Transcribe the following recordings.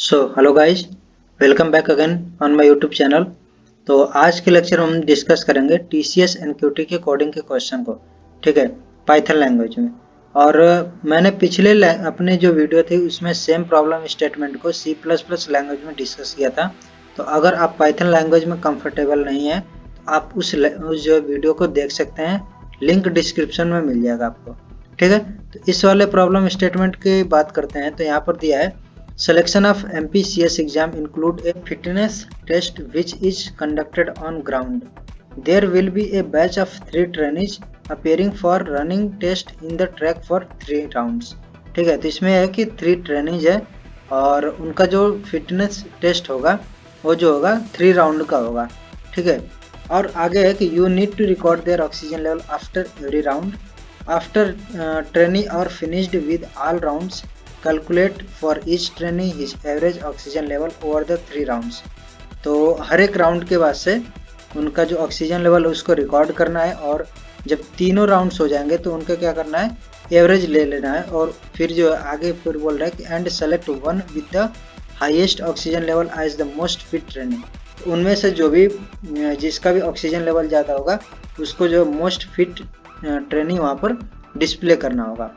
So hello guys, welcome back again on my YouTube channel. तो आज के lecture हम डिस्कस करेंगे टीसीएस एनक्यूटी के कोडिंग के क्वेश्चन को, ठीक है, पाइथन लैंग्वेज में। और मैंने पिछले अपने जो वीडियो थी उसमें सेम प्रॉब्लम स्टेटमेंट को सी प्लस प्लस लैंग्वेज में डिस्कस किया था। तो अगर आप पाइथन लैंग्वेज में कंफर्टेबल नहीं है तो आप उस जो वीडियो को देख सकते हैं, लिंक डिस्क्रिप्शन में मिल जाएगा आपको, ठीक है। तो इस वाले प्रॉब्लम स्टेटमेंट की बात करते हैं। तो यहाँ पर दिया है selection of MPCS exam include a fitness test which is conducted on ground. There will be a batch of 3 trainees appearing for running test in the track for 3 rounds. ठीक है, तो इसमें है कि 3 ट्रेनिज है और उनका जो फिटनेस टेस्ट होगा वो जो होगा 3 राउंड का होगा, ठीक है। और आगे है कि you need to record their oxygen level after every round. After trainee और finished with all rounds, calculate for each trainee his average oxygen level over the 3 rounds. तो हर एक राउंड के बाद से उनका जो ऑक्सीजन लेवल उसको रिकॉर्ड करना है और जब तीनों राउंड्स हो जाएंगे तो उनका क्या करना है, एवरेज ले लेना है। और फिर जो आगे फिर बोल रहा है कि and select one with the highest oxygen level as the most fit trainee. तो उनमें से जो भी जिसका भी ऑक्सीजन लेवल ज़्यादा होगा उसको जो मोस्ट फिट ट्रेनी वहाँ पर डिस्प्ले करना होगा।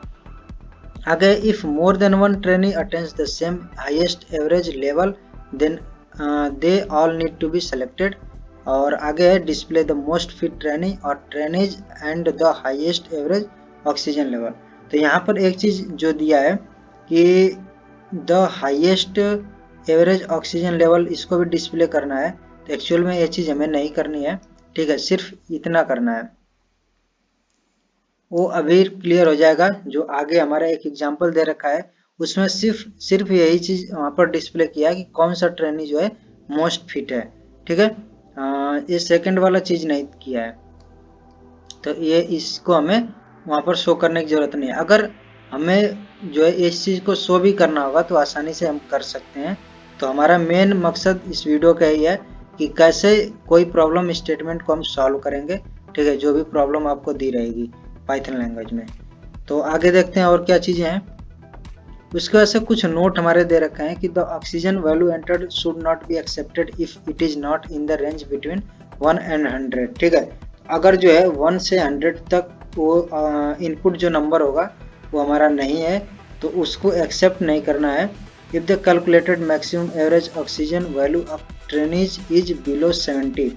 आगे if more than one trainee attains the same highest average level then they all need to be selected. और आगे है display the most fit trainee और trainees and the highest average oxygen level. तो यहाँ पर एक चीज़ जो दिया है कि the highest average oxygen level इसको भी डिस्प्ले करना है। तो एक्चुअल में ये चीज़ हमें नहीं करनी है, ठीक है, सिर्फ इतना करना है। वो अभी क्लियर हो जाएगा। जो आगे हमारा एक एग्जांपल दे रखा है उसमें सिर्फ यही चीज वहाँ पर डिस्प्ले किया है कि कौन सा ट्रेनी जो है मोस्ट फिट है, ठीक है। ये सेकंड वाला चीज नहीं किया है, तो ये इसको हमें वहाँ पर शो करने की जरूरत नहीं है। अगर हमें जो है इस चीज को शो भी करना होगा तो आसानी से हम कर सकते हैं। तो हमारा मेन मकसद इस वीडियो का यही है कि कैसे कोई प्रॉब्लम स्टेटमेंट को हम सॉल्व करेंगे, ठीक है, जो भी प्रॉब्लम आपको दी रहेगी पाइथन लैंग्वेज में। तो आगे देखते हैं और क्या चीजें हैं। उसके वजह से कुछ नोट हमारे दे रखे हैं कि the oxygen value entered should not be accepted if it is not in the range between 1 and 100, ठीक है। अगर जो है 1 से 100 तक वो इनपुट जो नंबर होगा वो हमारा नहीं है तो उसको एक्सेप्ट नहीं करना है। If the calculated maximum average oxygen value of trainees is below 70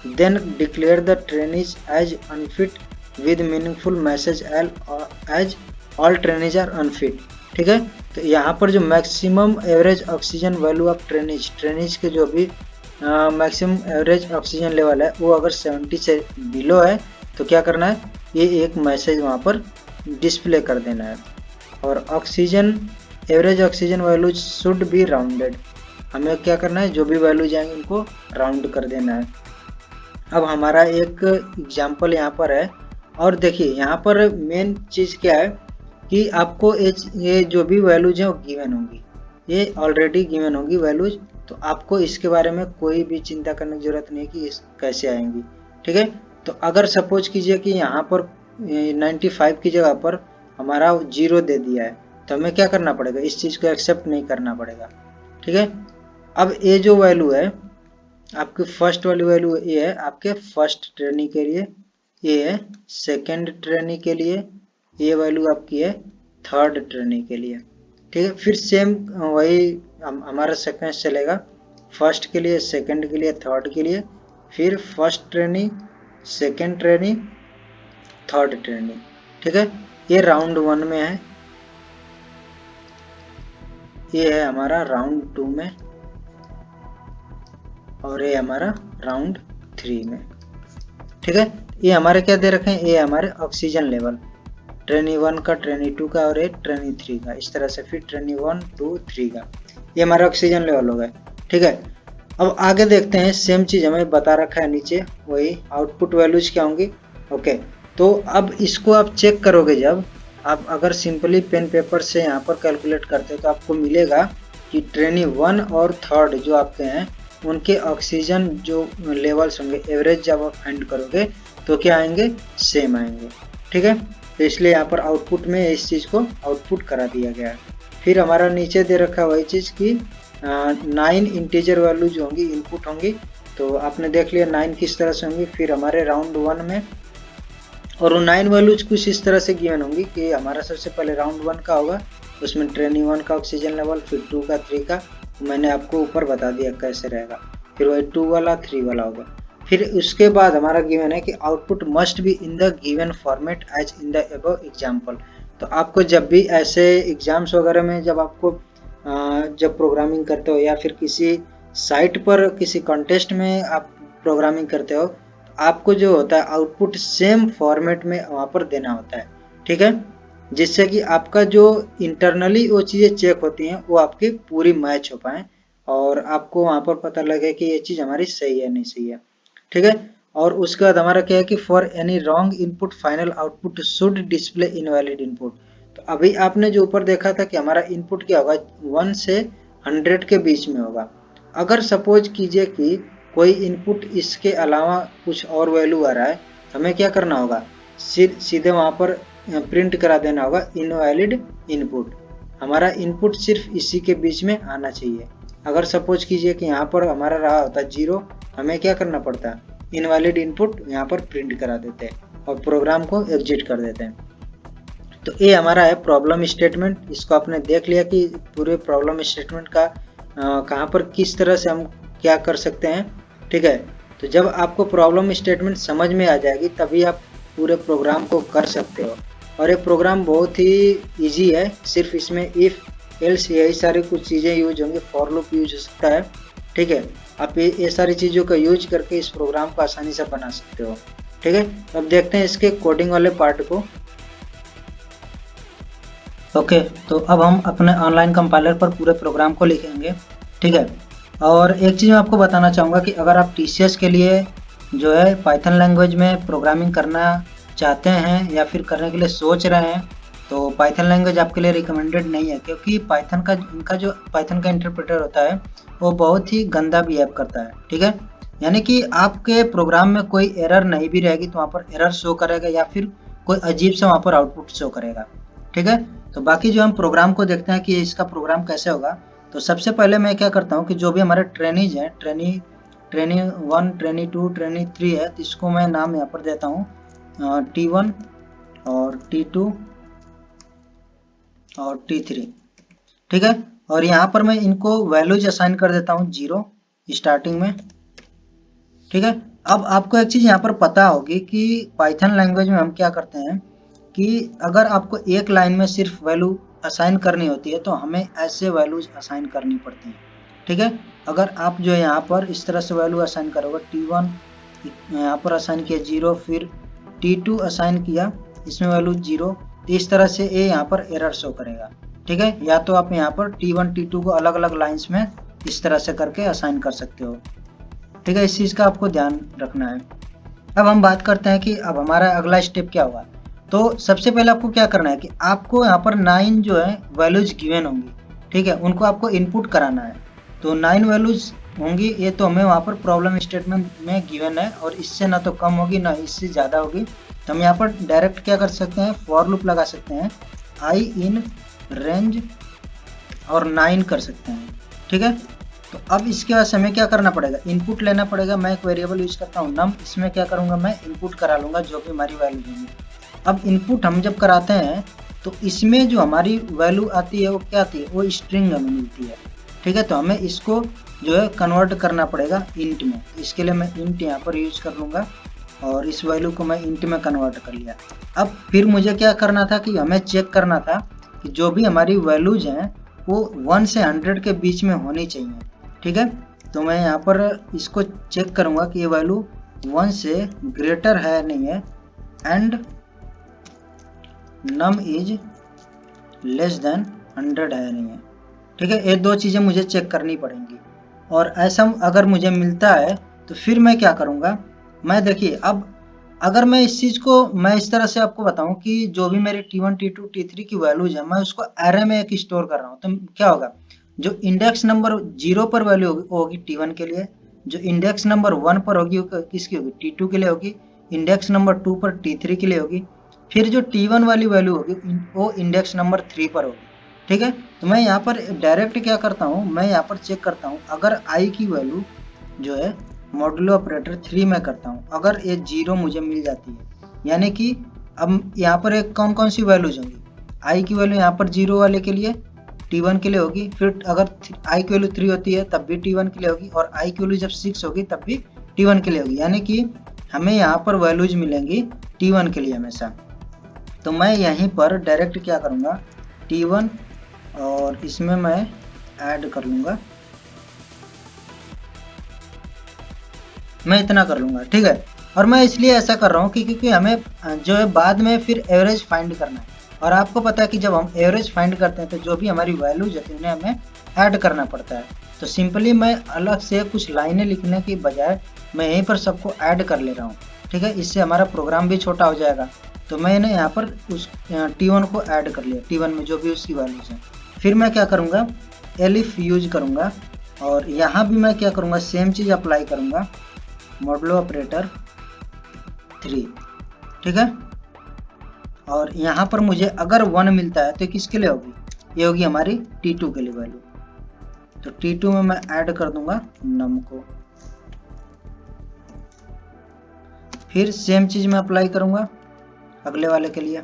then declare the trainees as unfit with meaningful message as all trainees are unfit, ठीक है। तो यहाँ पर जो maximum average oxygen value of trainees के जो भी maximum average oxygen level है वो अगर 70 से बिलो है तो क्या करना है, ये एक मैसेज वहाँ पर डिस्प्ले कर देना है। और oxygen average oxygen value should be rounded, हमें क्या करना है, जो भी वैल्यू जाएंगे उनको राउंड कर देना है। अब हमारा एक एग्जाम्पल यहाँ पर है और देखिए यहाँ पर मेन चीज़ क्या है कि आपको ये जो भी वैल्यूज हैं वो गिवन होंगी, ये ऑलरेडी गिवन होंगी वैल्यूज। तो आपको इसके बारे में कोई भी चिंता करने की जरूरत नहीं है कि इस कैसे आएंगी, ठीक है। तो अगर सपोज कीजिए कि यहाँ पर 95 की जगह पर हमारा 0 दे दिया है तो हमें क्या करना पड़ेगा, इस चीज़ को एक्सेप्ट नहीं करना पड़ेगा, ठीक है। अब ये जो वैल्यू है आपकी फर्स्ट वाली वैल्यू ये है आपके फर्स्ट ट्रेनी के लिए, ये है सेकेंड ट्रेनी के लिए, ये वैल्यू आपकी है थर्ड ट्रेनी के लिए, ठीक है। फिर सेम वही हमारा सीक्वेंस चलेगा, फर्स्ट के लिए, सेकंड के लिए, थर्ड के लिए, फिर first trainee, second trainee, third trainee, ठीक है। ये राउंड 1 में है, ये है हमारा राउंड 2 में और ये हमारा राउंड 3 में, ठीक है। ये हमारे क्या दे रखे हैं, ये हमारे ऑक्सीजन लेवल ट्रेनी 1 का, ट्रेनी 2 का और एक ट्रेनी 3 का, इस तरह से फिर ट्रेनी 1 2 3 का, ये हमारा ऑक्सीजन लेवल हो गया, ठीक है। अब आगे देखते हैं, सेम चीज हमें बता रखा है नीचे, वही आउटपुट वैल्यूज क्या होंगी, ओके। तो अब इसको आप चेक करोगे, जब आप अगर सिंपली पेन पेपर से यहाँ पर कैलकुलेट करते हो तो आपको मिलेगा कि ट्रेनी 1 और थर्ड जो आपके हैं उनके ऑक्सीजन जो लेवल्स होंगे एवरेज जब आप फाइंड करोगे तो क्या आएंगे, सेम आएंगे, ठीक है। तो इसलिए यहाँ पर आउटपुट में इस चीज़ को आउटपुट करा दिया गया है। फिर हमारा नीचे दे रखा वही चीज़ कि 9 इंटीजर वैल्यू जो होंगी इनपुट होंगी। तो आपने देख लिया 9 किस तरह से होंगी। फिर हमारे राउंड 1 में और वो 9 वैल्यूज कुछ इस तरह से गिवन होंगी कि हमारा सबसे पहले राउंड 1 का होगा, उसमें ट्रेनी 1 का ऑक्सीजन लेवल, फिर 2 का, 3 का, मैंने आपको ऊपर बता दिया कैसे रहेगा। फिर वही 2 वाला 3 वाला होगा। फिर उसके बाद हमारा गिवन है कि output must be in the given format as in the above example. तो आपको जब भी ऐसे एग्जाम्स वगैरह में जब आपको जब प्रोग्रामिंग करते हो या फिर किसी साइट पर किसी कॉन्टेस्ट में आप प्रोग्रामिंग करते हो, आपको जो होता है आउटपुट सेम फॉर्मेट में वहाँ पर देना होता है, ठीक है, जिससे कि आपका जो इंटरनली वो चीज़ें चेक होती हैं वो आपकी पूरी मैच हो पाए और आपको वहाँ पर पता लगे कि ये चीज़ हमारी सही है नहीं सही है, ठीक है। और उसके बाद हमारा क्या है कि for any wrong input final output should display invalid input. तो अभी आपने जो ऊपर देखा था कि हमारा इनपुट क्या होगा 1 से 100 के बीच में होगा। अगर सपोज कीजिए कि कोई इनपुट इसके अलावा कुछ और वैल्यू आ रहा है, हमें क्या करना होगा, सीधे वहाँ पर प्रिंट करा देना होगा इनवैलिड इनपुट। हमारा इनपुट सिर्फ इसी के बीच में आना चाहिए। अगर सपोज कीजिए कि यहाँ पर हमारा रहा होता 0, हमें क्या करना पड़ता है, इनवैलिड इनपुट यहाँ पर प्रिंट करा देते हैं और प्रोग्राम को एग्जिट कर देते हैं। तो ये हमारा है प्रॉब्लम स्टेटमेंट। इसको आपने देख लिया कि पूरे प्रॉब्लम स्टेटमेंट का कहाँ पर किस तरह से हम क्या कर सकते हैं, ठीक है। तो जब आपको प्रॉब्लम स्टेटमेंट समझ में आ जाएगी तभी आप पूरे प्रोग्राम को कर सकते हो। और ये प्रोग्राम बहुत ही इजी है, सिर्फ इसमें इफ़ एल्स यही सारी कुछ चीज़ें यूज होंगी, फॉर लूप यूज हो सकता है, ठीक है। आप ये सारी चीज़ों का यूज करके इस प्रोग्राम को आसानी से बना सकते हो, ठीक है। अब देखते हैं इसके कोडिंग वाले पार्ट को। ओके, तो अब हम अपने ऑनलाइन कंपाइलर पर पूरे प्रोग्राम को लिखेंगे, ठीक है। और एक चीज़ मैं आपको बताना चाहूँगा कि अगर आप टीसीएस के लिए जो है पाइथन लैंग्वेज में प्रोग्रामिंग करना चाहते हैं या फिर करने के लिए सोच रहे हैं, तो पाइथन लैंग्वेज आपके लिए रिकमेंडेड नहीं है, क्योंकि पाइथन का इनका जो पाइथन का इंटरप्रेटर होता है वो बहुत ही गंदा बिहेव करता है, ठीक है। यानी कि आपके प्रोग्राम में कोई एरर नहीं भी रहेगी तो वहाँ पर एरर शो करेगा या फिर कोई अजीब सा वहाँ पर आउटपुट शो करेगा, ठीक है। तो बाकी जो हम प्रोग्राम को देखते हैं कि इसका प्रोग्राम कैसे होगा, तो सबसे पहले मैं क्या करता हूँ कि जो भी हमारे ट्रेनीज हैं, ट्रेनी 1, ट्रेनी 2, ट्रेनी 3 है, तो इसको मैं नाम यहाँ पर देता हूँ T1 और T2 और T3, ठीक है। और यहाँ पर मैं इनको वैल्यूज असाइन कर देता हूँ 0 स्टार्टिंग में, ठीक है। अब आपको एक चीज़ यहाँ पर पता होगी कि पाइथन लैंग्वेज में हम क्या करते हैं कि अगर आपको एक लाइन में सिर्फ वैल्यू असाइन करनी होती है तो हमें ऐसे वैल्यूज असाइन करनी पड़ती हैं, ठीक है। अगर आप जो है यहाँ पर इस तरह से वैल्यू असाइन करोगे, T1 यहाँ पर असाइन किया 0, फिर T2 असाइन किया, इसमें वैल्यू 0, तो इस तरह से ये यहाँ पर एरर शो करेगा, ठीक है। या तो आप यहाँ पर T1 T2 को अलग अलग लाइन्स में इस तरह से करके असाइन कर सकते हो, ठीक है। इस चीज़ का आपको ध्यान रखना है। अब हम बात करते हैं कि अब हमारा अगला स्टेप क्या होगा। तो सबसे पहले आपको क्या करना है कि आपको यहाँ पर 9 जो है वैल्यूज गिवन होंगी, ठीक है, उनको आपको इनपुट कराना है। तो 9 वैल्यूज होंगी, ये तो हमें वहाँ पर प्रॉब्लम स्टेटमेंट में गिवन है और इससे ना तो कम होगी ना इससे ज़्यादा होगी। तो हम यहाँ पर डायरेक्ट क्या कर सकते हैं, फॉर लूप लगा सकते हैं, आई इन रेंज और 9 कर सकते हैं, ठीक है। तो अब इसके बाद हमें क्या करना पड़ेगा, इनपुट लेना पड़ेगा। मैं एक वेरिएबल यूज करता हूँ num, इसमें क्या करूँगा, मैं इनपुट करा लूँगा जो भी हमारी वैल्यू होंगी। अब इनपुट हम जब कराते हैं तो इसमें जो हमारी वैल्यू आती है वो क्या आती है, वो स्ट्रिंग हमें मिलती है, ठीक है। तो हमें इसको जो है कन्वर्ट करना पड़ेगा इंट में। इसके लिए मैं इंट यहाँ पर यूज कर लूँगा और इस वैल्यू को मैं इंट में कन्वर्ट कर लिया। अब फिर मुझे क्या करना था कि हमें चेक करना था कि जो भी हमारी वैल्यूज हैं वो 1 से 100 के बीच में होनी चाहिए, ठीक है। तो मैं यहाँ पर इसको चेक करूँगा कि ये वैल्यू 1 से ग्रेटर है नहीं है and num is less than 100 है नहीं है, ठीक है। ये दो चीज़ें मुझे चेक करनी पड़ेंगी और ऐसा अगर मुझे मिलता है तो फिर मैं क्या करूँगा, मैं देखिए अब अगर मैं इस चीज़ को मैं इस तरह से आपको बताऊं कि जो भी मेरे T1 T2 T3 की वैल्यूज है मैं उसको एरे में एक स्टोर कर रहा हूँ, तो क्या होगा, जो इंडेक्स नंबर 0 पर वैल्यू होगी T1 के लिए, जो इंडेक्स नंबर 1 पर होगी किसकी होगी, T2 के लिए होगी, इंडेक्स नंबर 2 पर T3 के लिए होगी, फिर जो T1 वाली वैल्यू होगी वो इंडेक्स नंबर 3 पर होगी, ठीक है। तो मैं यहाँ पर डायरेक्ट क्या करता हूँ, मैं यहाँ पर चेक करता हूँ अगर i की वैल्यू जो है मॉडुलो ऑपरेटर 3 में करता हूँ, अगर ये 0 मुझे मिल जाती है, यानी कि अब यहाँ पर एक कौन कौन सी वैल्यूज होंगी, i की वैल्यू यहाँ पर 0 वाले के लिए t1 के लिए होगी, फिर अगर i की वैल्यू 3 होती है तब भी t1 के लिए होगी, और i की वैल्यू जब 6 होगी तब भी t1 के लिए होगी, यानी कि हमें यहाँ पर वैल्यूज मिलेंगी t1 के लिए हमेशा। तो मैं यहीं पर डायरेक्ट क्या करूँगा, t1 और इसमें मैं ऐड कर लूँगा, मैं इतना कर लूँगा, ठीक है। और मैं इसलिए ऐसा कर रहा हूँ कि क्योंकि हमें जो है बाद में फिर एवरेज फाइंड करना है, और आपको पता है कि जब हम एवरेज फाइंड करते हैं तो जो भी हमारी वैल्यूज होती है उन्हें हमें ऐड करना पड़ता है। तो सिंपली मैं अलग से कुछ लाइनें लिखने की बजाय मैं यहीं पर सबको ऐड कर ले रहा हूँ, ठीक है। इससे हमारा प्रोग्राम भी छोटा हो जाएगा। तो मैंने यहाँ पर उस t1 को ऐड कर लिया, t1 में जो भी उसकी वैल्यूज हैं। फिर मैं क्या करूँगा, एलिफ यूज करूँगा, और यहाँ भी मैं क्या करूँगा, सेम चीज़ अप्लाई करूँगा, मॉडुलो ऑपरेटर 3, ठीक है। और यहाँ पर मुझे अगर 1 मिलता है तो किसके लिए होगी, ये होगी हमारी t2 के लिए वैल्यू। तो t2 में मैं ऐड कर दूंगा num को, फिर सेम चीज मैं अप्लाई करूंगा अगले वाले के लिए।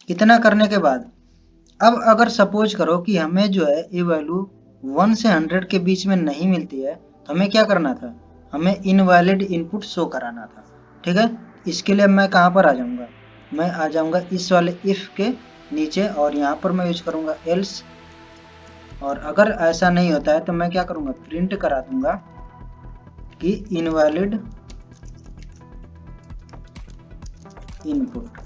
इतना करने के बाद अब अगर सपोज करो कि हमें जो है ये वैल्यू 1 से 100 के बीच में नहीं मिलती है, तो हमें क्या करना था, हमें इनवैलिड इनपुट शो कराना था, ठीक है। इसके लिए मैं कहाँ पर आ जाऊँगा, मैं आ जाऊँगा इस वाले इफ के नीचे, और यहाँ पर मैं यूज करूँगा एल्स। और अगर ऐसा नहीं होता है तो मैं क्या करूँगा, प्रिंट करा दूंगा कि इनवैलिड इनपुट,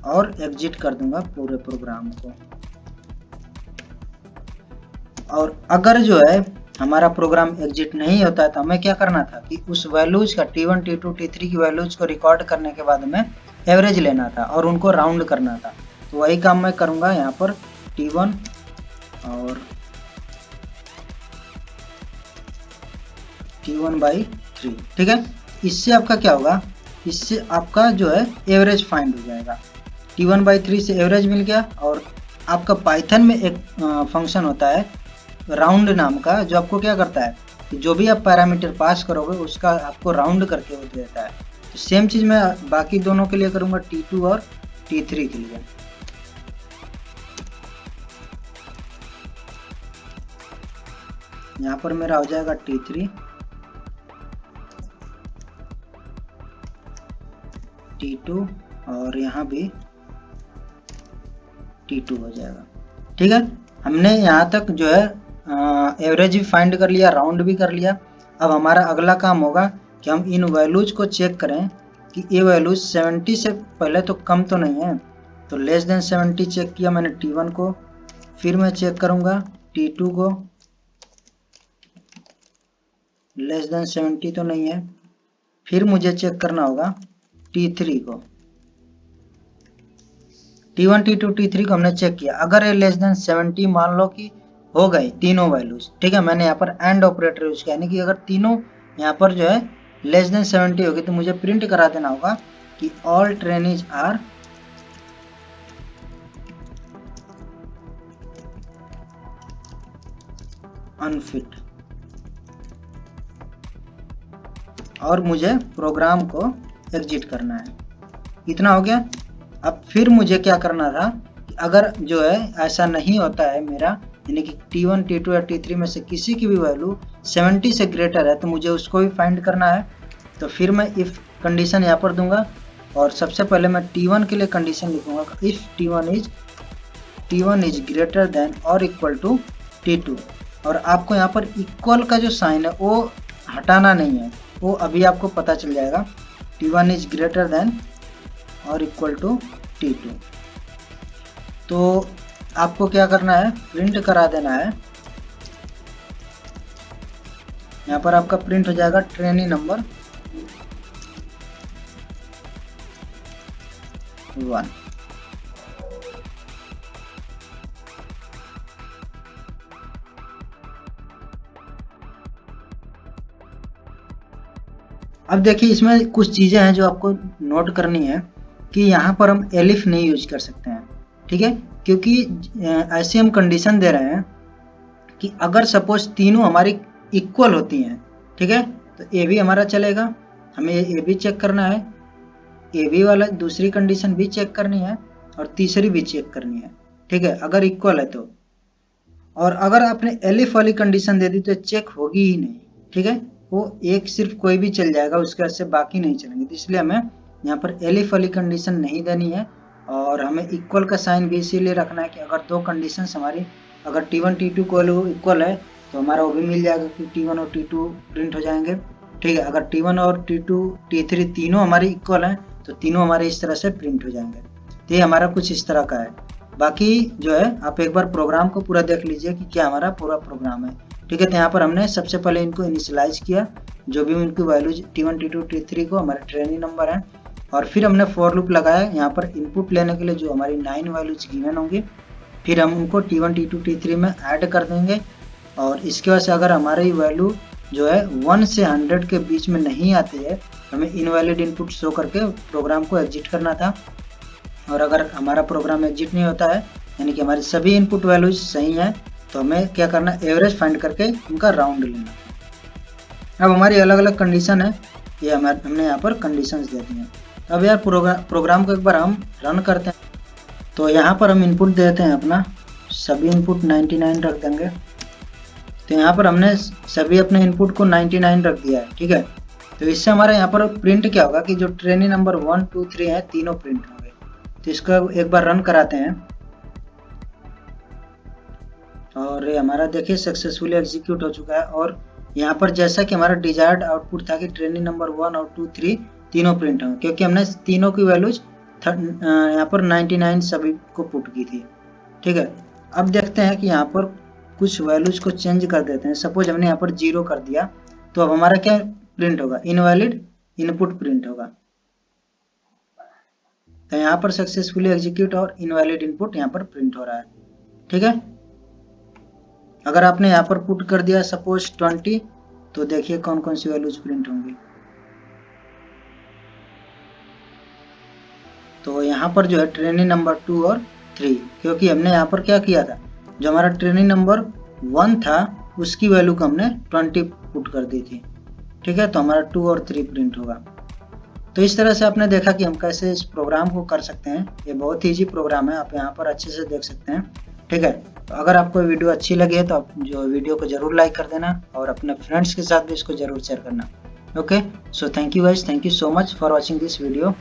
और एग्जिट कर दूंगा पूरे प्रोग्राम को। और अगर जो है हमारा प्रोग्राम एग्जिट नहीं होता है तो हमें क्या करना था कि उस वैल्यूज का t1 t2 t3 की वैल्यूज को रिकॉर्ड करने के बाद हमें एवरेज लेना था और उनको राउंड करना था। तो वही काम मैं करूंगा यहाँ पर, t1 और t1/3, ठीक है। इससे आपका क्या होगा, इससे आपका जो है एवरेज फाइंड हो जाएगा। t1/3 से एवरेज मिल गया। और आपका पाइथन में एक फंक्शन होता है राउंड नाम का, जो आपको क्या करता है कि जो भी आप पैरामीटर पास करोगे उसका आपको राउंड करके वो दे देता है। तो सेम चीज़ मैं बाकी दोनों के लिए करूँगा, t2 और t3 के लिए। यहाँ पर मेरा हो जाएगा t3, t2 और यहाँ भी t2 हो जाएगा, ठीक है। हमने यहाँ तक जो है एवरेज भी फाइंड कर लिया, राउंड भी कर लिया। अब हमारा अगला काम होगा कि हम इन वैल्यूज को चेक करें कि ये वैल्यूज 70 से पहले तो कम तो नहीं है। तो लेस देन 70 चेक किया मैंने t1 को, फिर मैं चेक करूँगा t2 को, लेस देन 70 तो नहीं है। फिर मुझे चेक करना होगा t3 को, t1 t2 t3 को हमने चेक किया। अगर ये लेस देन 70 मान लो कि हो गई तीनों वैल्यूज, ठीक है, मैंने यहाँ पर एंड ऑपरेटर यूज किया, यानी कि अगर तीनों यहाँ पर जो है लेस देन 70 होगी तो मुझे प्रिंट करा देना होगा कि ऑल ट्रेनीज आर अनफिट, और मुझे प्रोग्राम को एग्जिट करना है। इतना हो गया। अब फिर मुझे क्या करना था कि अगर जो है ऐसा नहीं होता है मेरा, यानी कि t1 t2 या t3 में से किसी की भी वैल्यू 70 से ग्रेटर है, तो मुझे उसको भी फाइंड करना है। तो फिर मैं इफ कंडीशन यहाँ पर दूंगा, और सबसे पहले मैं t1 के लिए कंडीशन लिखूंगा, if t1 is greater than और इक्वल टू t2। और आपको यहाँ पर इक्वल का जो साइन है वो हटाना नहीं है, वो अभी आपको पता चल जाएगा। t1 इज ग्रेटर देन और इक्वल टू t2। तो आपको क्या करना है, प्रिंट करा देना है। यहाँ पर आपका प्रिंट हो जाएगा ट्रेनी नंबर 1। अब देखिए इसमें कुछ चीज़ें हैं जो आपको नोट करनी है कि यहाँ पर हम एलिफ नहीं यूज कर सकते हैं, ठीक है, क्योंकि ऐसी हम कंडीशन दे रहे हैं कि अगर सपोज तीनों हमारी इक्वल होती हैं, ठीक है, तो ए भी हमारा चलेगा, हमें ए भी चेक करना है, ए भी वाला दूसरी कंडीशन भी चेक करनी है और तीसरी भी चेक करनी है, ठीक है, अगर इक्वल है तो। और अगर आपने एलिफ वाली कंडीशन दे दी तो चेक होगी ही नहीं, ठीक है, वो एक सिर्फ कोई भी चल जाएगा, उसके बाद से बाकी नहीं चलेंगे। तो इसलिए हमें यहाँ पर एलिफ वाली कंडीशन नहीं देनी है और हमें इक्वल का साइन भी इसीलिए रखना है कि अगर दो कंडीशन हमारी अगर T1 T2 को इक्वल है तो हमारा वो भी मिल जाएगा कि T1 और T2 प्रिंट हो जाएंगे, ठीक है। अगर T1 और T2 T3 तीनों हमारी इक्वल हैं तो तीनों हमारे इस तरह से प्रिंट हो जाएंगे। तो ये हमारा कुछ इस तरह का है। बाकी जो है आप एक बार प्रोग्राम को पूरा देख लीजिए कि क्या हमारा पूरा प्रोग्राम है, ठीक है। तो यहाँ पर हमने सबसे पहले इनको इनिशियलाइज किया, जो भी इनकी वैल्यूज T1 T2 T3 को हमारे ट्रेनिंग नंबर है, और फिर हमने फॉर लूप लगाया यहाँ पर इनपुट लेने के लिए जो हमारी 9 वैल्यूज गिवन होंगी, फिर हम उनको T1 T2 T3 में ऐड कर देंगे। और इसके बाद से अगर हमारी वैल्यू जो है 1 से 100 के बीच में नहीं आती है, हमें इनवैलिड इनपुट शो करके प्रोग्राम को एग्जिट करना था। और अगर हमारा प्रोग्राम एग्जिट नहीं होता है, यानी कि हमारी सभी इनपुट वैल्यूज सही हैं, तो हमें क्या करना है, एवरेज फाइंड करके उनका राउंड लेना। अब हमारी अलग अलग कंडीशन है, ये हमने यहाँ पर कंडीशंस दे दी हैं। अब यार प्रोग्राम को एक बार हम रन करते हैं। तो यहाँ पर हम इनपुट देते हैं अपना, सभी इनपुट 99 रख देंगे। तो यहाँ पर हमने सभी अपने इनपुट को 99 रख दिया है, ठीक है। तो इससे हमारा यहाँ पर प्रिंट क्या होगा कि जो ट्रेनिंग नंबर 1 2 3 है तीनों प्रिंट होंगे। तो इसको एक बार रन कराते हैं और ये हमारा देखिए सक्सेसफुली एग्जीक्यूट हो चुका है। और यहाँ पर जैसा कि हमारा डिजायर्ड आउटपुट था कि ट्रेनिंग नंबर 1 और 2 3 तीनों प्रिंट होंगे, क्योंकि हमने तीनों की वैल्यूज यहाँ पर 99 सभी को पुट की थी, ठीक है। अब देखते हैं कि यहाँ पर कुछ वैल्यूज को चेंज कर देते हैं। सपोज हमने यहाँ पर 0 कर दिया, तो अब हमारा क्या प्रिंट होगा, इनवैलिड इनपुट प्रिंट होगा। तो यहाँ पर सक्सेसफुली एग्जीक्यूट और इनवैलिड इनपुट यहाँ पर प्रिंट हो रहा है, ठीक है। अगर आपने यहाँ पर पुट कर दिया सपोज 20, तो देखिए कौन कौन सी वैल्यूज प्रिंट होंगी। तो यहाँ पर जो है ट्रेनिंग नंबर 2 और 3, क्योंकि हमने यहाँ पर क्या किया था, जो हमारा ट्रेनिंग नंबर 1 था उसकी वैल्यू को हमने 20 पुट कर दी थी, ठीक है। तो हमारा 2 और 3 प्रिंट होगा। तो इस तरह से आपने देखा कि हम कैसे इस प्रोग्राम को कर सकते हैं। ये बहुत ही ईजी प्रोग्राम है, आप यहाँ पर अच्छे से देख सकते हैं, ठीक है। तो अगर आपको वीडियो अच्छी लगी है तो आप जो वीडियो को जरूर लाइक कर देना और अपने फ्रेंड्स के साथ भी इसको जरूर शेयर करना। Okay, so thank you guys, thank you so much for watching this video.